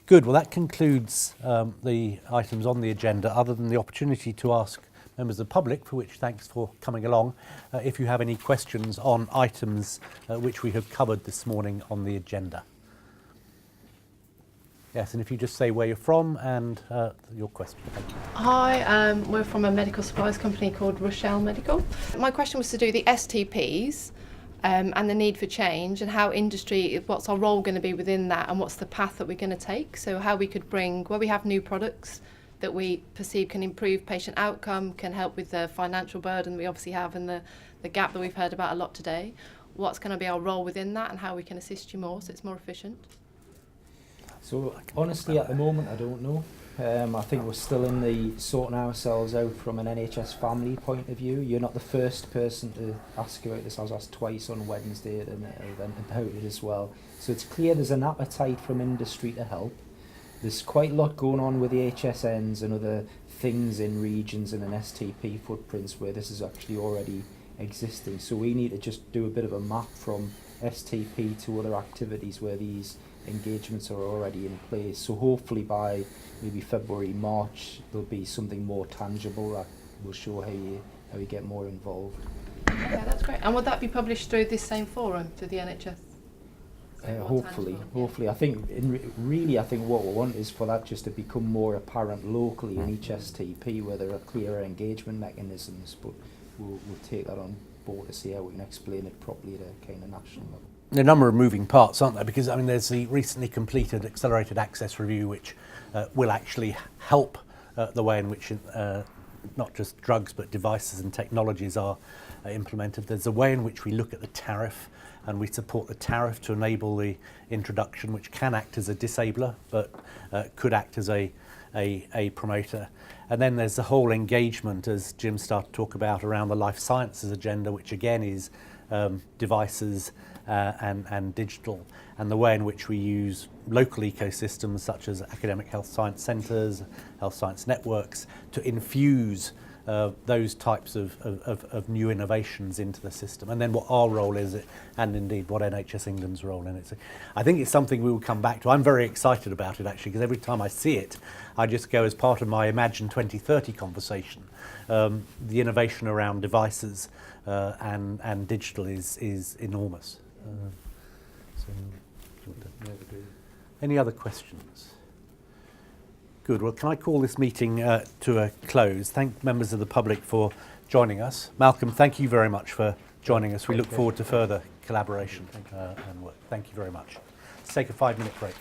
Good. Well, that concludes the items on the agenda, other than the opportunity to ask members of the public, for which thanks for coming along, if you have any questions on items which we have covered this morning on the agenda. Yes, and if you just say where you're from and your question. Thank you. Hi, we're from a medical supplies company called Rochelle Medical. My question was to do the STPs and the need for change, and how industry, what's our role going to be within that, and what's the path that we're going to take. So how we could bring, where we have new products that we perceive can improve patient outcome, can help with the financial burden we obviously have, and the gap that we've heard about a lot today. What's going to be our role within that, and how we can assist you more so it's more efficient? So honestly, at the moment, I don't know. I think we're still in the sorting ourselves out from an NHS family point of view. You're not the first person to ask about this. I was asked twice on Wednesday at an event about it as well. So it's clear there's an appetite from industry to help. There's quite a lot going on with the HSNs and other things in regions and in STP footprints where this is actually already existing. So we need to just do a bit of a map from STP to other activities where these engagements are already in place. So hopefully by maybe February, March, there'll be something more tangible that will show how you get more involved. Okay, that's great. And would that be published through this same forum, through the NHS? Hopefully. I think really what we want is for that just to become more apparent locally in each STP, where there are clearer engagement mechanisms. But we'll take that on board to see how we can explain it properly at a kind of national level. There are a number of moving parts, aren't there? Because I mean, there's the recently completed accelerated access review, which will actually help the way in which not just drugs but devices and technologies are implemented. There's a way in which we look at the tariff, and we support the tariff to enable the introduction, which can act as a disabler but could act as a promoter. And then there's the whole engagement, as Jim started to talk about, around the life sciences agenda, which again is devices and digital, and the way in which we use local ecosystems such as academic health science centres, health science networks, to infuse those types of new innovations into the system, and then what our role is, and indeed what NHS England's role in it. So I think it's something we will come back to. I'm very excited about it actually, because every time I see it, I just go, as part of my Imagine 2030 conversation, the innovation around devices and digital is enormous. Any other questions? Good. Well, can I call this meeting to a close? Thank members of the public for joining us. Malcolm, thank you very much for joining us. We look forward to further collaboration and work. Thank you very much. Let's take a 5-minute break.